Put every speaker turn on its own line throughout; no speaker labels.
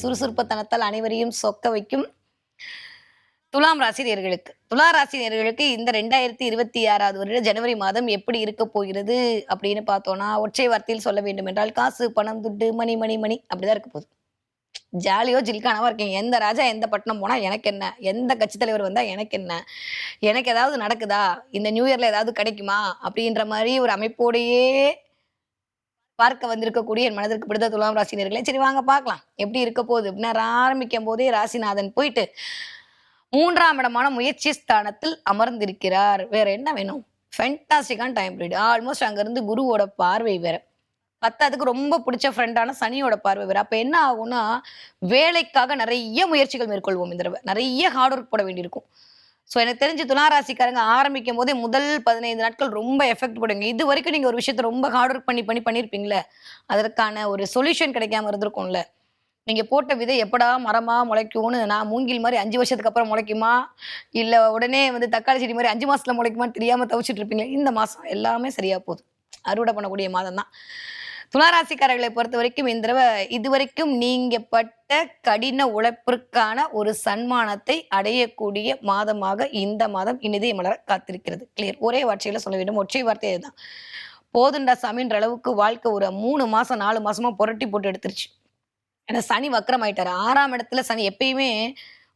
சுறுசுறுப்புத்தனத்தால் அனைவரையும் சொக்க வைக்கும் துலாம் ராசி நேர்களுக்கு. துலா ராசி நேர்களுக்கு இந்த 2026வது வருட ஜனவரி மாதம் எப்படி இருக்க போகிறது அப்படின்னு பார்த்தோம்னா, ஒற்றை வார்த்தையில் சொல்ல வேண்டும் என்றால் காசு, பணம், துட்டு, மணி மணி மணி அப்படிதான் இருக்க போகுது. ஜாலியோ ஜில்கானாவா இருக்கீங்க. எந்த ராஜா எந்த பட்டணம் போனா எனக்கு என்ன? எந்த கட்சி தலைவர் வந்தா எனக்கு என்ன? எனக்கு ஏதாவது நடக்குதா? இந்த நியூ இயர்ல ஏதாவது கிடைக்குமா? அப்படின்ற மாரி ஒரு அமைப்போடையே பார்க்க வந்திருக்கக்கூடிய என் மனதிற்கு பிடித்த துலாம் ராசினியர்களே, சரி வாங்க பார்க்கலாம். எப்படி இருக்க போகுது அப்படின்னா, ஆரம்பிக்கும் போதே ராசிநாதன் போயிட்டு 3ஆம் இடமான முயற்சி ஸ்தானத்தில் அமர்ந்திருக்கிறார். வேற என்ன வேணும்? ஃபென்டாஸ்டிக்கான டைம் பீரியட். ஆல்மோஸ்ட் அங்கிருந்து குருவோட பார்வை வேற. பத்தாவதுக்கு ரொம்ப பிடிச்ச ஃப்ரெண்டான சனியோட பார்வை வேற. அப்ப என்ன ஆகும்னா, வேலைக்காக நிறைய முயற்சிகள் மேற்கொள்வோம் இந்த தடவை. நிறைய ஹார்ட் ஒர்க் போட வேண்டியிருக்கும். ஸோ எனக்கு தெரிஞ்சு துளாராசிக்காரங்க ஆரம்பிக்கும் போதே முதல் 15 நாட்கள் ரொம்ப எஃபெக்ட் போடுங்க. இது வரைக்கும் நீங்க ஒரு விஷயத்த ரொம்ப ஹார்ட் ஒர்க் பண்ணியிருப்பீங்களே, அதற்கான ஒரு சொல்யூஷன் கிடைக்காம இருந்திருக்கும்ல. நீங்க போட்ட விதை எப்படா மரமா முளைக்கும்னு, நான் மூங்கில் மாதிரி 5 வருஷத்துக்கு அப்புறம் முளைக்குமா, இல்ல உடனே வந்து தக்காளி செடி மாதிரி 5 மாசத்துல முளைக்குமான்னு தெரியாம தவிச்சிட்டு இருப்பீங்க. இந்த மாசம் எல்லாமே சரியா போகுது. அறுவடை பண்ணக்கூடிய மாதம் தான். துளாராசிக்காரர்களை பொறுத்த வரைக்கும் இந்த தடவை இதுவரைக்கும் நீங்க பட்ட கடின உழைப்பிற்கான ஒரு சன்மானத்தை அடையக்கூடிய மாதமாக இந்த மாதம் இனிதே மலர காத்திருக்கிறது. கிளியர். ஒரே வார்த்தையில சொல்ல வேண்டும். ஒற்றை வார்த்தை இதுதான். போதுண்டா சாமின்ற அளவுக்கு வாழ்க்கை ஒரு 3 மாசம் 4 மாசமா புரட்டி போட்டு எடுத்துருச்சு. ஏன்னா சனி வக்ரம் ஆயிட்டாரு. 6ஆம் இடத்துல சனி. எப்பயுமே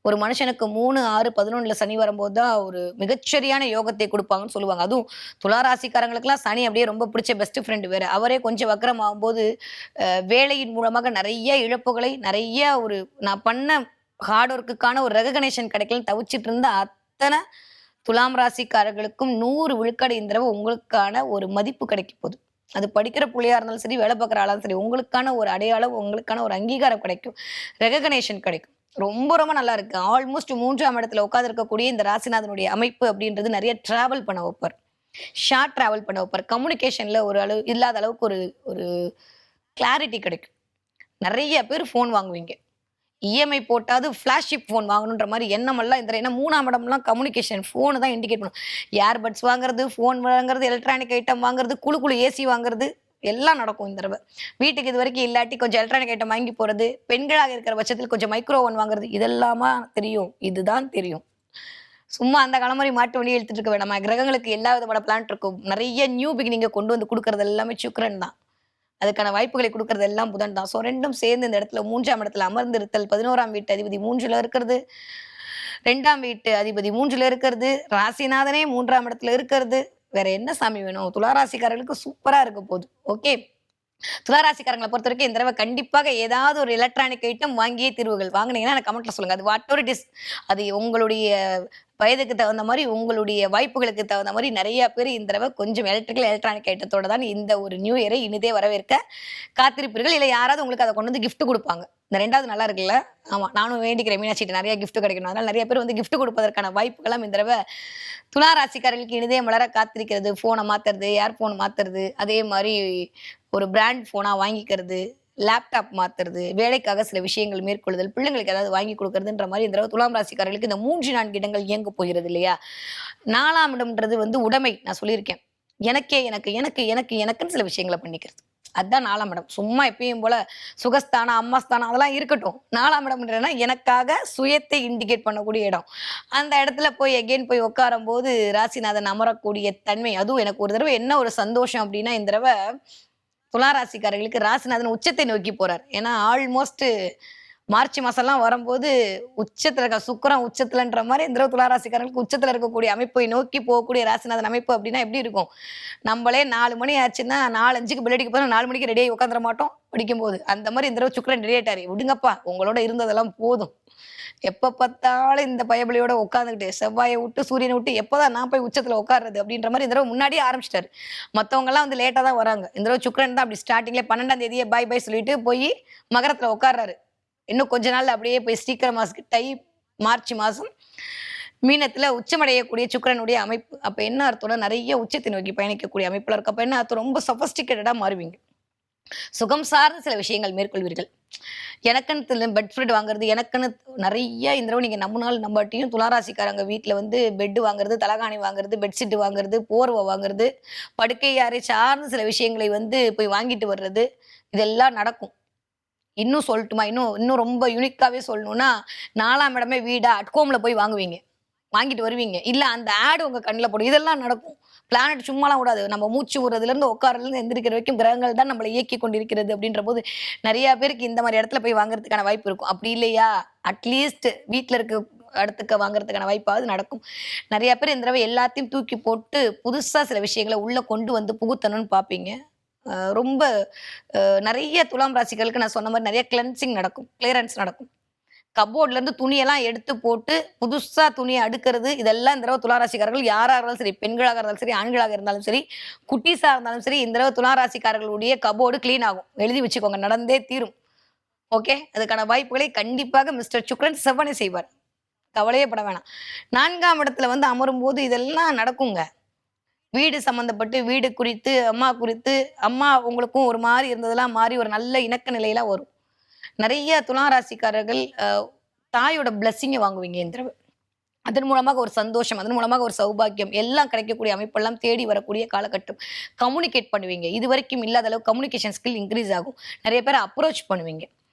ஒரு மனுஷனுக்கு 3, 6, 11ல சனி வரும்போது தான் ஒரு மிகச்சரியான யோகத்தை கொடுப்பாங்கன்னு சொல்லுவாங்க. அதுவும் துளாராசிக்காரங்களுக்குலாம் சனி அப்படியே ரொம்ப பிடிச்ச பெஸ்ட் ஃப்ரெண்ட் வேற. அவரே கொஞ்சம் வக்ரம் ஆகும்போது வேலையின் மூலமாக நிறைய இழப்புகளை, நிறைய ஒரு நான் பண்ண ஹார்ட் ஒர்க்குக்கான ஒரு ரெகக்னேஷன் கிடைக்கலன்னு தவிச்சிட்டு இருந்த அத்தனை துலாம் ராசிக்காரர்களுக்கும் 100 விழுக்காடு இந்த தடவை உங்களுக்கான ஒரு மதிப்பு கிடைக்க போகுது. அது படிக்கிற பிள்ளையா இருந்தாலும் சரி, வேலை பார்க்குற ஆளாலும் சரி, உங்களுக்கான ஒரு அடையாளம், உங்களுக்கான ஒரு அங்கீகாரம் கிடைக்கும், ரெகக்னேஷன் கிடைக்கும். ரொம்ப ரொம்ப நல்லா இருக்கு. ஆல்மோஸ்ட் 3ஆம் இடத்துல உட்கார்ந்து இருக்கக்கூடிய இந்த ராசிநாதனுடைய அமைப்பு அப்படின்றது நிறைய டிராவல் பண்ண வைப்பார். ஷார்ட் டிராவல் பண்ண வைப்பார். கம்யூனிகேஷன்ல ஒரு அளவு இல்லாத அளவுக்கு ஒரு ஒரு கிளாரிட்டி கிடைக்கும். நிறைய பேர் ஃபோன் வாங்குவீங்க. இஎம்ஐ போட்டாது ஃபிளாஷிப் ஃபோன் வாங்கணுன்ற மாதிரி எண்ணமெல்லாம் இந்த ஏன்னா 3ஆம் இடம்லாம் கம்யூனிகேஷன் ஃபோனு தான் இண்டிகேட் பண்ணும். ஏர்பட்ஸ் வாங்குறது, ஃபோன் வாங்குறது, எலக்ட்ரானிக் ஐட்டம் வாங்குறது, குழு ஏசி வாங்குறது எல்லாம் நடக்கும் இந்த தடவை. வீட்டுக்கு இது வரைக்கும் இல்லாட்டி கொஞ்சம் எலக்ட்ரானிக் ஐட்டம் வாங்கி போறது, பெண்களாக இருக்கிற பட்சத்தில் கொஞ்சம் மைக்ரோ ஓவன் வாங்குறது, இதெல்லாமா தெரியும். இதுதான் தெரியும். சும்மா அந்த காலமாரி மாட்டு வண்டியை எடுத்துட்டு இருக்க வேண்டாமா. கிரகங்களுக்கு எல்லா விதமான பிளான்ட் இருக்கும். நிறைய நியூ பிகினிங்கை கொண்டு வந்து கொடுக்கறது எல்லாமே சுக்கிரன் தான். அதுக்கான வாய்ப்புகளை கொடுக்கறது எல்லாம் புதன் தான். ஸோ ரெண்டும் சேர்ந்து இந்த இடத்துல 3ஆம் இடத்துல அமர்ந்திருத்தல், 11ஆம் வீட்டு அதிபதி 3ல இருக்கிறது, 2ஆம் வீட்டு அதிபதி 3ல இருக்கிறது, ராசிநாதனே 3ஆம் இடத்துல இருக்கிறது. வேற என்ன சாமி வேணும்? துளாராசிக்காரர்களுக்கு சூப்பரா இருக்க போகுது. ஓகே. துளாராசிக்காரங்களை பொறுத்த வரைக்கும் இந்த தடவை கண்டிப்பாக ஏதாவது ஒரு எலக்ட்ரானிக் ஐட்டம் வாங்கியே தீர்வுகள். வாங்கினீங்கன்னா எனக்கு கமெண்ட்ல சொல்லுங்க. அது வாட் எவர் இட் இஸ். அது உங்களுடைய வயதுக்கு தகுந்த மாதிரி, உங்களுடைய வாய்ப்புகளுக்கு தகுந்த மாதிரி நிறைய பேர் இந்த தடவை கொஞ்சம் எலக்ட்ரானிக் ஐட்டத்தோட தான் இந்த ஒரு நியூ இயரை இனிதே வரவேற்க காத்திருப்பீர்கள். இல்லை யாராவது உங்களுக்கு அதை கொண்டு வந்து கிஃப்ட் கொடுப்பாங்க. இந்த 2வது நல்லா இருக்குல்ல? ஆமா, நானும் வேண்டிக்கிறேன் மீனாட்சிட்டு நிறைய கிஃப்ட் கிடைக்கணும். அதனால நிறைய பேர் வந்து கிஃப்ட் கொடுப்பதற்கான வாய்ப்புகள்லாம் இந்த தடவை துளாராசிக்காரர்களுக்கு இனிதே மலர காத்திருக்கிறது. போனை மாத்துறது, ஏர்போன் மாத்துறது, அதே மாதிரி ஒரு பிராண்ட் போனா வாங்கிக்கிறது, லேப்டாப் மாத்துறது, வேலைக்காக சில விஷயங்கள் மேற்கொள்ளுதல், பிள்ளைங்களுக்கு ஏதாவது வாங்கி கொடுக்கறதுன்ற மாதிரி இந்த தடவை துலாம் ராசிக்காரர்களுக்கு இந்த 3, 4 இடங்கள் இயங்க போகிறது இல்லையா? 4ஆம் இடம்ன்றது வந்து உடைமை. நான் சொல்லியிருக்கேன். எனக்கே எனக்கு எனக்கு எனக்கு எனக்குன்னு சில விஷயங்களை பண்ணிக்கிறது. அதுதான் 4ஆம் இடம். சும்மா எப்பயும் போல சுகஸ்தானம், அம்மாஸ்தானம் அதெல்லாம் இருக்கட்டும். 4ஆம் இடம்ன்றதுனா எனக்காக சுயத்தை இண்டிகேட் பண்ணக்கூடிய இடம். அந்த இடத்துல போய் எகெயின் போய் உட்காரும் போது ராசிநாதன் அமரக்கூடிய தன்மை. அதுவும் எனக்கு ஒரு தடவை என்ன ஒரு சந்தோஷம் அப்படின்னா, இந்த தடவை துளாராசிக்காரர்களுக்கு ராசிநாதன் உச்சத்தை நோக்கி போறார். ஏன்னா ஆல்மோஸ்ட் மார்ச் மாசம்லாம் வரும்போது உச்சத்துல இருக்க சுக்கிரன் உச்சத்துலன்ற மாதிரி இந்த தடவை துளாராசிக்காரர்களுக்கு உச்சத்துல இருக்கக்கூடிய அமைப்பை நோக்கி போகக்கூடிய ராசிநாதன் அமைப்பு அப்படின்னா எப்படி இருக்கும்? நம்மளே 4 மணி ஆச்சுன்னா 4:05க்கு பெல்லடிக்கு போதும் 4 மணிக்கு ரெடியாகி உட்காந்துட மாட்டோம் படிக்கும்போது. அந்த மாதிரி இந்த தடவை சுக்கிரன் ரெடி ஆயிட்டாரு. விடுங்கப்பா, உங்களோட இருந்ததெல்லாம் போதும். எப்ப பார்த்தாலும் இந்த பயபலியோட உட்காந்துக்கிட்டு செவ்வாயை விட்டு சூரியனை விட்டு எப்போதான் நான் போய் உச்சத்துல உட்கார்றது அப்படின்ற மாதிரி இந்த தடவை முன்னாடியே ஆரம்பிச்சிட்டாரு. மற்றவங்க எல்லாம் வந்து லேட்டா தான் வராங்க. இந்த தடவை சுக்கிரன் தான் அப்படி ஸ்டார்டிங்லேயே 12ஆம் தேதியே பாய் பாய் சொல்லிட்டு போய் மகரத்துல உட்கார்றாரு. இன்னும் கொஞ்ச நாள் அப்படியே போய் ஸ்ரீகர மாசம் மார்ச் மாசம் மீனத்துல உச்சமடையக்கூடிய சுக்கிரனுடைய அமைப்பு. அப்ப என்ன அர்த்தம்னா நிறைய உச்சத்தை நோக்கி பயணிக்கக்கூடிய அமைப்புல இருக்கு. அப்ப என்ன அர்த்தம்? ரொம்ப சொபஸ்டிகேட்டடா மாறுவீங்க. சுகம் சார்ந்த சில விஷயங்கள் மேற்கொள்வீர்கள். எனக்குன்னு பெட் ஸ்ப்ரெட் வாங்குறது, எனக்குன்னு நிறைய இந்த தடவை நீங்க நம்பினாலும் நம்பாட்டியும் துளாராசிக்காரங்க வீட்டுல வந்து பெட் வாங்குறது, தலகாணி வாங்குறது, பெட்ஷீட் வாங்குறது, போர்வை வாங்குறது, படுக்கை அறை சார்ந்த சில விஷயங்களை வந்து போய் வாங்கிட்டு வர்றது, இதெல்லாம் நடக்கும். இன்னும் சொல்லட்டுமா? இன்னும் இன்னும் ரொம்ப யூனிக்காவே சொல்லணும்னா, 4ஆம் இடமே வீடா அட்கோம்ல போய் வாங்குவீங்க. வாங்கிட்டு வருவீங்க. இல்ல அந்த ஆட் உங்க கண்ல படும். இதெல்லாம் நடக்கும். பிளானட் சும்மாலாம் ஓடாது. நம்ம மூச்சு விடுறதுலேருந்து, உட்கார்றதுலேருந்து, எந்திரிக்கிற வரைக்கும் கிரகங்கள் தான் நம்மள இயக்கிக் கொண்டிருக்கிறது அப்படின்றபோது, நெறைய பேருக்கு இந்த மாரி இடத்துல போய் வாங்குறதுக்கான வாய்ப்பு இருக்கும். அப்படி இல்லையா, அட்லீஸ்ட் வீட்ல இருக்க இடத்துக்கு வாங்குறதுக்கான வாய்ப்பாவது நடக்கும். நெறைய பேர் இந்த தடவ எல்லாத்தையும் தூக்கி போட்டு, புதுசா சில விஷயங்கள உள்ள கொண்டு வந்து புகுத்தணும்னு பார்ப்பீங்க. ரொம்ப நெறைய துலாம் ராசிகளுக்கு நான் சொன்ன மாரி நெறைய கிளென்சிங் நடக்கும். கிளியரன்ஸ் நடக்கும். கப்போர்ட்ல இருந்து துணியெல்லாம் எடுத்து போட்டு, புதுசா துணிய அடுக்குறது, இதெல்லாம் இந்த தடவ துலா ராசிக்காரர்கள் யாரா இருந்தாலும் சரி, பெண்களாக இருந்தாலும் சரி, ஆண்களாக இருந்தாலும் சரி, குட்டீஸா இருந்தாலும் சரி, இந்த தடவ துலா ராசிக்காரர்களுடைய கப்போர்டு கிளீன் ஆகும். எழுதி வச்சுக்கோங்க. நடந்தே தீரும். ஓகே. அதுக்கான வாய்ப்புகளை கண்டிப்பாக மிஸ்டர் சுக்ரன் செவ்வனே செய்வார். கவலையே பட வேணாம். 4ஆம் இடத்துல வந்து அமரும்போது இதெல்லாம் நடக்குங்க. வீடு சம்மந்தப்பட்டு, வீடு குறித்து, அம்மா குறித்து, அம்மா உங்களுக்கும் ஒரு மாரி இருந்ததெல்லாம் மாறி ஒரு நல்ல இணக்க நிலைலாம் வரும். நெறைய துலா ராசிக்காரர்கள் தாயோட பிளெஸ்ஸிங்க வாங்குவீங்க இந்த தடவ. அதன் மூலமாக ஒரு சந்தோஷம், அதன் மூலமாக ஒரு சௌபாக்கியம் எல்லாம் கிடைக்கக்கூடிய அமைப்பெல்லாம் தேடி வரக்கூடிய காலகட்டம். கம்யூனிகேட் பண்ணுவீங்க. இதுவரைக்கும் இல்லாத அளவு கம்யூனிகேஷன் ஸ்கில் இன்கிரீஸ் ஆகும். நெறைய பேர அப்ரோச் பண்ணுவீங்க.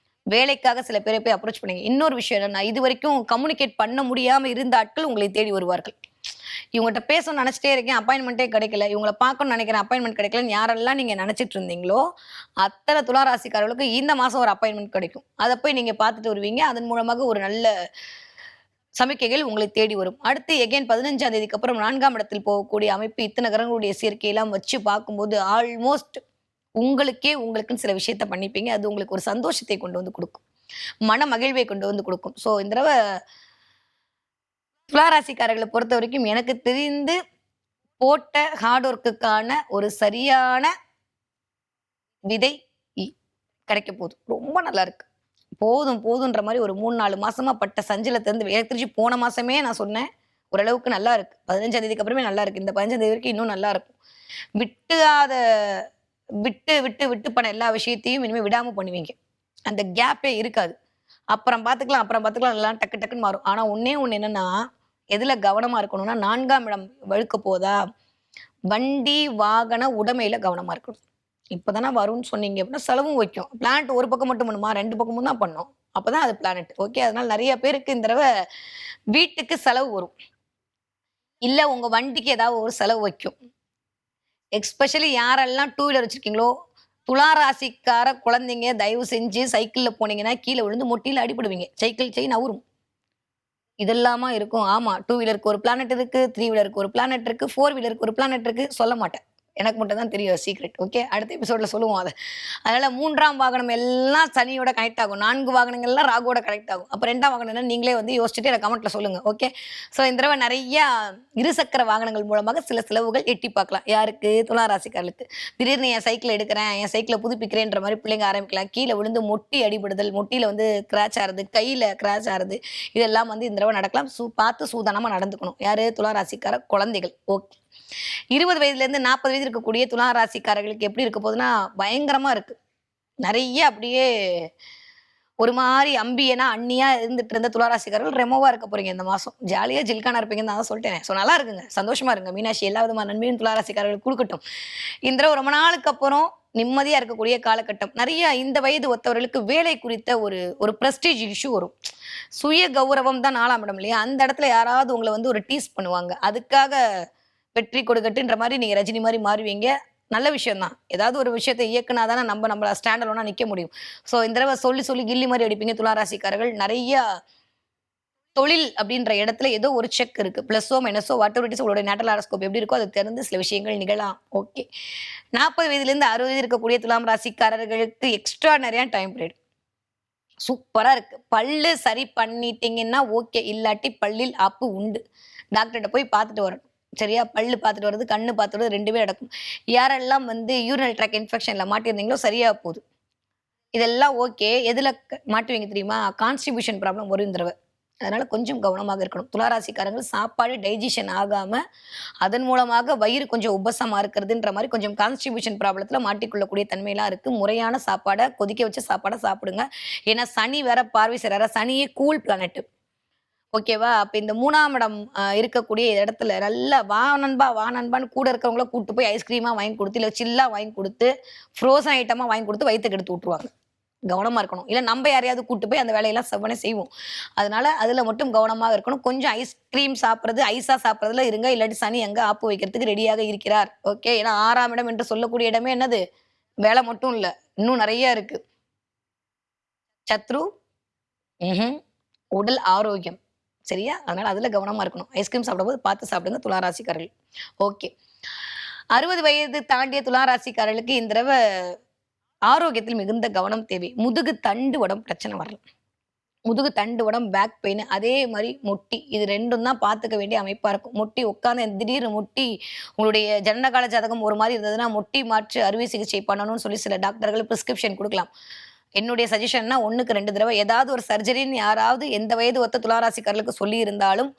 வேலைக்காக சில பேரை போய் அப்ரோச் பண்ணுவீங்க. இன்னொரு விஷயம் என்னன்னா, இதுவரைக்கும் கம்யூனிகேட் பண்ண முடியாம இருந்த ஆட்கள் உங்களை தேடி வருவார்கள். இவங்கட்ட பேசணும்னு நெனச்சிட்டே இருக்கேன். அப்பாயின்ட்மென்ட்டே கிடைக்கல. இவங்கள பார்க்கணும்னு நெனைக்கிறேன். அப்பாயின்ட்மென்ட் கிடைக்கலன்னு யாரெல்லாம் நீங்க நெனச்சிட்டு இருந்தீங்களோ, அத்தன துலா ராசிக்காரர்களுக்கு இந்த மாசம் ஒரு அப்பாயின்ட்மென்ட் கிடைக்கும். அத போய் நீங்க பார்த்துட்டு வருவீங்க. அதன் மூலமாக ஒரு நல்ல சமிக்கைகள் உங்களை தேடி வரும். அடுத்து எகைன் 15ஆம் தேதிக்கு அப்புறம் 4ஆம் இடத்தில் போகக்கூடிய அமைப்பு இத்தன கிரகங்களுடைய சேர்க்கையெல்லாம் வச்சு பார்க்கும்போது, ஆல்மோஸ்ட் உங்களுக்குன்னு சில விஷயத்த பண்ணிப்பீங்க. அது உங்களுக்கு ஒரு சந்தோஷத்தை கொண்டு வந்து குடுக்கும். மன மகிழ்வை கொண்டு வந்து குடுக்கும். ஸோ இந்த தடவ துலா ராசிக்காரர்கள பொறுத்தவரைக்கும் எனக்கு தெரிந்து போட்ட ஹார்ட் ஒர்க்குக்கான ஒரு சரியான விதை இ கிடைக்க போது. ரொம்ப நல்லா இருக்கு. போதும் போதுன்ற மாரி ஒரு 3, 4 மாசமா பட்ட சஞ்சலத்திலருந்து எனக்கு தெரிஞ்சு போன மாசமே நான் சொன்னேன். ஓரளவுக்கு நல்லா இருக்கு. 15ஆம் தேதிக்கு அப்புறமே நல்லா இருக்கு. இந்த 15ஆம் தேதி வரைக்கும் இன்னும் நல்லா இருக்கும். விட்டுறாத விட்டு விட்டு விட்டு பண்ண எல்லா விஷயத்தையும் இனிமே விடாம பண்ணுவீங்க. அந்த கேப்பே இருக்காது. அப்புறம் பார்த்துக்கலாம், அப்புறம் பார்த்துக்கலாம் எல்லாம் டக்கு டக்குன்னு மாறும். ஆனா ஒண்ணே ஒண்ணு என்னன்னா, எதுல கவனமா இருக்கணும்னா 4ஆம் இடம் வழுக்க போதா, வண்டி, வாகன உடைமையில கவனமா இருக்கணும். இப்பதானே வரும்ன்னு சொன்னீங்க அப்படின்னா செலவும் வைக்கும். பிளானட் ஒரு பக்கம் மட்டும் பண்ணுமா? 2 பக்கமும் தான் பண்ணும். அப்பதான் அது பிளானட். ஓகே. அதனால நெறைய பேருக்கு இந்த தடவ வீட்டுக்கு செலவு வரும். இல்ல உங்க வண்டிக்கு ஏதாவது ஒரு செலவு வைக்கும். எஸ்பெஷலி யாரெல்லாம் டூ வீலர் வச்சிருக்கீங்களோ, துலா ராசிக்கார குழந்தைங்க தயவு செஞ்சு சைக்கிள்ல போனீங்கன்னா, கீழ விழுந்து முட்டியில அடிபடுவீங்க. Cycle chain நவுரும். இதெல்லாமா இருக்கும். ஆமா. 2 வீலருக்கு ஒரு பிளானட் இருக்கு. 3 வீலருக்கு ஒரு பிளானட் இருக்கு. 4 வீலருக்கு ஒரு பிளானட் இருக்கு. சொல்ல மாட்டேன். எனக்கு மட்டும் தான் தெரியும் சீக்ரெட். ஓகே. அடுத்த எபிசோட்ல சொல்லுவோம் அத. அதனால 3ஆம் வாகனம் எல்லாம் சனியோட கனெக்ட் ஆகும். 4 வாகனங்கள்லாம் ராகுவோட கனெக்ட் ஆகும். அப்ப 2ஆம் வாகனம் என்னன்னு நீங்களே வந்து யோசிச்சுட்டு எனக்கு கமெண்ட்ல சொல்லுங்க. ஓகே. ஸோ இந்த தடவ நெறைய இருசக்கர வாகனங்கள் மூலமாக சில செலவுகள் எட்டி பார்க்கலாம். யாருக்கு? துலா ராசிக்காரர்களுக்கு. திடீர்னு என் சைக்கிள் எடுக்கிறேன், என் சைக்கிள புதுப்பிக்கிறேன்ற மாரி பிள்ளைங்க ஆரம்பிக்கலாம். கீழ விழுந்து மொட்டி அடிபடுதல், மொட்டியில வந்து கிராச் ஆறது, கையில கிராச் ஆறது, இதெல்லாம் வந்து இந்த தடவ நடக்கலாம். பார்த்து சூதானமா நடந்துக்கணும். யாரு? துலா ராசிக்கார குழந்தைகள். ஓகே. 20 வயதுலேருந்து 40 வயது இருக்கக்கூடிய துலா ராசிக்காரர்களுக்கு எப்படி இருக்க போகுதுன்னா, பயங்கரமா இருக்கு. நெறைய அப்படியே ஒரு மாரி அம்பியனா, அண்ணியா இருந்துட்டு இருந்த துலா ராசிக்காரர்கள் ரெமோவா இருக்க போறீங்க இந்த மாசம். ஜாலியா ஜில்கானா இருப்பீங்கன்னு நான் தான் சொல்ட்டேனே. ஸோ நல்லா இருக்குங்க. சந்தோஷமா இருங்க. மீனாட்சி எல்லா விதமான நன்மையும் துலா ராசிக்காரர்களுக்கு குடுக்கட்டும். இந்த தடவ ரொம்ப நாளுக்கு அப்புறம் நிம்மதியா இருக்கக்கூடிய காலகட்டம். நெறைய இந்த வயது ஒத்தவர்களுக்கு வேலை குறித்த ஒரு பிரஸ்டீஜ் இஷ்யூ வரும். சுய கௌரவம் தான் 4ஆம் இடம் இல்லையா? அந்த இடத்துல யாராவது உங்கள வந்து ஒரு டீஸ் பண்ணுவாங்க. அதுக்காக வெற்றி கொடுக்கட்டுன்ற மாரி நீங்க ரஜினி மாரி மாறுவீங்க. நல்ல விஷயம் தான். ஏதாவது ஒரு விஷயத்த இயக்குனா தானே நம்மள ஸ்டாண்ட் அலோனா நிக்க முடியும். ஸோ இந்த தடவ சொல்லி சொல்லி கில்லி மாரி அடிப்பீங்க துலா ராசிக்காரர்கள். நெறைய தொழில் அப்படின்ற இடத்துல ஏதோ ஒரு செக் இருக்கு. பிளஸோ, மைனஸோ வாட் எவர் இட் இஸ் உங்களுடைய நேட்டல் ஹாரோஸ்கோப் எப்படி இருக்கோ அத தெரிந்து சில விஷயங்கள் நிகழலாம். ஓகே. 40 வயதிலிருந்து 60 வயது இருக்கக்கூடிய துலாம் ராசிக்காரர்களுக்கு எக்ஸ்ட்ரார்டினரியான டைம் பீரியட். சூப்பரா இருக்கு. பல்லு சரி பண்ணிட்டீங்கன்னா ஓகே. இல்லாட்டி பல்லில் ஆப்பு உண்டு. டாக்டர்ட்ட போய் பார்த்துட்டு வரணும். சரியா? பல்லு பார்த்துட்டு வரது, கண்ணு பார்த்துட்டு வரது 2மே நடக்கும். யாரெல்லாம் வந்து யூரினரி ட்ராக்ட் இன்ஃபெக்ஷன்ல மாட்டியிருந்தீங்களோ சரியா போகுது. இதெல்லாம் ஓகே. எதுல மாட்டுவீங்க தெரியுமா? கான்ஸ்டிபியூஷன் ப்ராப்ளம் வரும் இந்த தடவ. அதனால கொஞ்சம் கவனமாக இருக்கணும். துலா ராசிக்காரங்க சாப்பாடு டைஜஷன் ஆகாம, அதன் மூலமாக வயிறு கொஞ்சம் உபசமா இருக்கிறதுன்ற மாரி கொஞ்சம் கான்ஸ்டிபியூஷன் ப்ராப்ளத்துல மாட்டிக்கொள்ளக்கூடிய தன்மைலாம் இருக்கு. முறையான சாப்பாட, கொதிக்க வச்ச சாப்பாட சாப்பிடுங்க. ஏன்னா சனி வேற பார்வை செய்றாரா, சனியே கூல் பிளானட். ஓகேவா? அப்ப இந்த 3ஆம் இடம் இருக்கக்கூடிய இடத்துல நல்லா வா நண்பா, வா நண்பான்னு கூட இருக்கிறவங்கள கூட்டு போய் ஐஸ்கிரீமா வாங்கி குடுத்து, இல்ல சில்லா வாங்கி குடுத்து, ஃப்ரோசன் ஐட்டமா வாங்கி குடுத்து வயித்த கெடுத்து விட்டுருவாங்க. கவனமா இருக்கணும். இல்ல நம்ம யாரையாவது கூட்டு போய் அந்த வேலையெல்லாம் செவ்வனே செய்வோம். அதனால அதுல மட்டும் கவனமாக இருக்கணும். கொஞ்சம் ஐஸ்கிரீம் சாப்பிடுறது, ஐஸா சாப்பிடுறதுல இருங்க. இல்லாட்டி சனி அங்க ஆப்பு வைக்கிறதுக்கு ரெடியாக இருக்கிறார். ஓகே. ஏன்னா 6ஆம் இடம் என்று சொல்லக்கூடிய இடமே என்னது? வேலை மட்டும் இல்ல. இன்னும் நெறைய இருக்கு. சத்ரு, ம்ஹ்ம். உடல் ஆரோக்கியம். சரியா? அதனால அதுல கவனமா இருக்கணும். ஐஸ்கிரீம் சாப்பிடும்போது பார்த்து சாப்பிடுங்க துலா ராசிக்காரர்கள். ஓகே. 60 வயது தாண்டிய துலா ராசிக்காரர்களுக்கு இந்த தடவ ஆரோக்கியத்தில் மிகுந்த கவனம் தேவை. முதுகு தண்டு உடம்பு பிரச்சனை வரலாம். முதுகு தண்டு உடம்பு பேக் பெயின் அதே மாரி முட்டி இது 2ம் தான் பார்த்துக்க வேண்டிய அமைப்பா இருக்கும். முட்டி உட்கார்ந்து திடீர்னு முட்டி உங்களுடைய ஜனனகால ஜாதகம் ஒரு மாரி இருந்ததுன்னா, முட்டி மாற்று அறுவை சிகிச்சை பண்ணணும்னு சொல்லி சில டாக்டர்கள் பிரிஸ்கிரிப்ஷன் குடுக்கலாம். என்னுடைய சஜஷன்னா 1க்கு 2 தடவ ஏதாவது ஒரு சர்ஜரின்னு யாராவது எந்த வயது ஒத்த துலா ராசிக்காரர்களுக்கு சொல்லியிருந்தாலும்,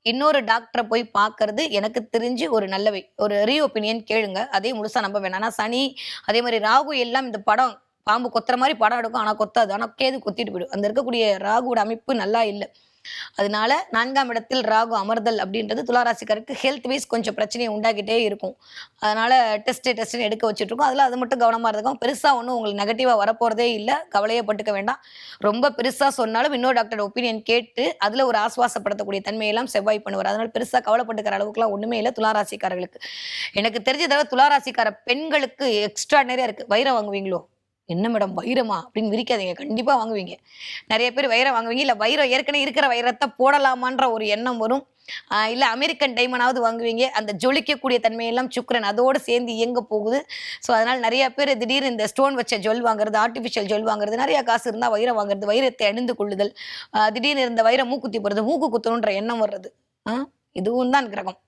இன்னொரு டாக்டர போய் பார்க்கறது எனக்கு தெரிஞ்சு ஒரு நல்லவை. ஒரு ஒப்பீனியன் கேளுங்க. அதே முழுசா நம்ப வேணாம். ஆனா சனி, அதே மாரி ராகு எல்லாம் இந்த படம் பாம்பு கொத்துற மாரி படம் எடுக்கும். ஆனா கொத்தாது. ஆனா கேது கொத்திட்டு போயிடும். அந்த இருக்கக்கூடிய ராகுவோட அமைப்பு நல்லா இல்ல. அதனால 4ஆம் இடத்தில் ராகு அமர்தல் அப்படின்றது துலா ராசிக்காரருக்கு ஹெல்த் வைஸ் கொஞ்சம் பிரச்சனையை உண்டாக்கிட்டே இருக்கும். அதனால டெஸ்ட்ன்னு எடுக்க வச்சுட்டு இருக்கோம். அதுல அது மட்டும் கவனமா இருந்துக்கும். பெருசா ஒண்ணும் உங்களுக்கு நெகட்டிவா வரப்போறதே இல்ல. கவலையே பட்டுக்க வேண்டாம். ரொம்ப பெருசா சொன்னாலும் இன்னொரு டாக்டரோட ஒப்பீனியன் கேட்டு அதுல ஒரு ஆசுவாசப்படுத்தக்கூடிய தன்மையெல்லாம் செவ்வாய் பண்ணுவார். அதனால பெருசா கவலைப்பட்டுக்கிற அளவுக்குலாம் ஒண்ணுமே இல்ல துலா ராசிக்காரர்களுக்கு. எனக்கு தெரிஞ்ச தடவ துலா ராசிக்கார பெண்களுக்கு எக்ஸ்ட்ராடினரியா இருக்கு. வைரம் வாங்குவீங்களோ? என்ன மேடம் வைரமா? அப்படின்னு விரிக்காதீங்க. கண்டிப்பா வாங்குவீங்க. நெறைய பேர் வைரம் வாங்குவீங்க. இல்ல வைரம் ஏற்கனவே இருக்கிற வைரத்த போடலாமான்ற ஒரு எண்ணம் வரும். இல்ல அமெரிக்கன் டைமண்டாவது வாங்குவீங்க. அந்த ஜொலிக்கக்கூடிய தன்மையெல்லாம் சுக்கிரன் அதோடு சேர்ந்து இயங்க போகுது. ஸோ அதனால நெறைய பேர் திடீர்னு இந்த ஸ்டோன் வச்ச ஜுவல் வாங்குறது, ஆர்டிஃபிஷியல் ஜுவல் வாங்குறது, நெறைய காசு இருந்தா வைரம் வாங்குறது, வைரத்தை அணிந்து கொள்ளுதல், திடீர்னு இருந்த வைரம் மூக்குத்தி போடுறது, மூக்கு குத்தணுன்ற எண்ணம் வர்றது. ஆ இதுவும் தான் கிரகம்.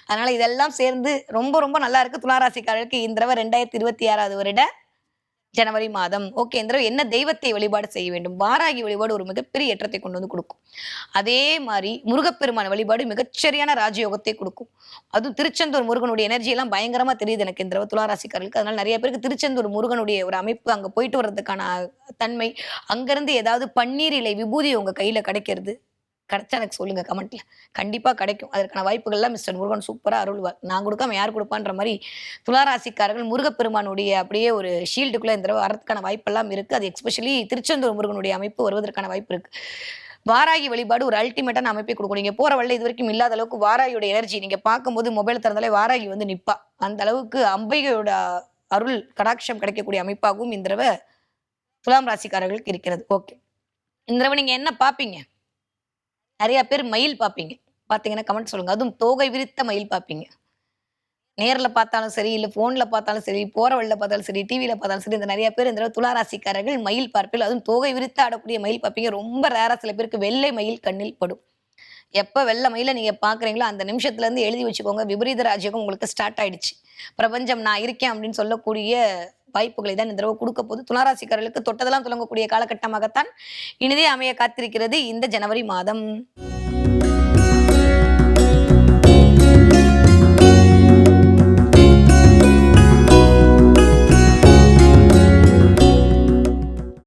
அதனால இதெல்லாம் சேர்ந்து ரொம்ப ரொம்ப நல்லா இருக்கு. துலா ராசிக்காரருக்கு இந்த தடவ 2026வது வருட ஜனவரி மாதம். ஓகே. இந்த தடவ என்ன தெய்வத்தை வழிபாடு செய்ய வேண்டும்? வாராகி வழிபாடு ஒரு மிகப்பெரிய ஏற்றத்தை கொண்டு வந்து குடுக்கும். அதே மாரி முருகப்பெருமான் வழிபாடு மிகச்சரியான ராஜயோகத்தை குடுக்கும். அதுவும் திருச்செந்தூர் முருகனுடைய எனர்ஜி எல்லாம் பயங்கரமா தெரியுது எனக்கு இந்த தடவ துலா ராசிக்காரர்களுக்கு. அதனால நெறைய பேருக்கு திருச்செந்தூர் முருகனுடைய ஒரு அமைப்பு அங்க போயிட்டு வர்றதுக்கான தன்மை, அங்கருந்து ஏதாவது பன்னீர் இலை விபூதி உங்க கையில கிடைக்கிறது. கிடைச்சா எனக்கு சொல்லுங்க கமெண்ட்ல. கண்டிப்பா கிடைக்கும். அதற்கான வாய்ப்புகள்லாம் மிஸ்டர் முருகன் சூப்பரா அருள்வார். நான் குடுக்காம யார் குடுப்பான்ற மாரி துலா ராசிக்காரர்கள் முருகப்பெருமானுடைய அப்படியே ஒரு ஷீல்டுக்குள்ள இந்த தடவ வரதுக்கான வாய்ப்பெல்லாம் இருக்கு. அது எஸ்பெஷலி திருச்செந்தூர் முருகனுடைய அமைப்பு வருவதற்கான வாய்ப்பு இருக்கு. வாராகி வழிபாடு ஒரு அல்டிமேட்டான அமைப்பை குடுக்கும். நீங்க போற வழில இதுவரைக்கும் இல்லாத அளவுக்கு வாராகியோட எனர்ஜி நீங்க பார்க்கும்போது மொபைல் திறந்தாலே வாராகி வந்து நிப்பா. அந்த அளவுக்கு அம்பிகையோட அருள் கடாட்சம் கிடைக்கக்கூடிய அமைப்பாகவும் இந்த தடவ துலாம் ராசிக்காரர்களுக்கு இருக்கிறது. ஓகே. இந்த தடவ நீங்க என்ன பார்ப்பீங்க? நெறைய பேர் மயில் பார்ப்பீங்க. பார்த்தீங்கன்னா கமெண்ட் சொல்லுங்க. அதுவும் தோகை விரித்த மயில் பார்ப்பீங்க. நேர்ல பார்த்தாலும் சரி, இல்ல ஃபோன்ல பார்த்தாலும் சரி, போற வழில பார்த்தாலும் சரி, டிவில பார்த்தாலும் சரி, இந்த நெறைய பேர் இந்த தடவ துலா ராசிக்காரர்கள் மயில் பார்ப்பீர்கள். அதுவும் தோகை விரித்து ஆடக்கூடிய மயில் பார்ப்பீங்க. ரொம்ப ரேரா சில பேருக்கு வெள்ளை மயில் கண்ணில் படும். எப்ப வெள்ளை மயில நீங்க பார்க்குறீங்களோ, அந்த நிமிஷத்துல இருந்து எழுதி வச்சுக்கோங்க. விபரீத ராஜயோகம் உங்களுக்கு ஸ்டார்ட் ஆயிடுச்சு. பிரபஞ்சம் நான் இருக்கேன் அப்படின்னு சொல்லக்கூடிய வாய்ப்புகளை தான் இந்த தடவ குடுக்க போது. துலா ராசிக்காரர்களுக்கு தொட்டதெல்லாம் துலங்கக்கூடிய காலகட்டமாகத்தான் இனிதே அமைய காத்திருக்கிறது இந்த ஜனவரி மாதம்.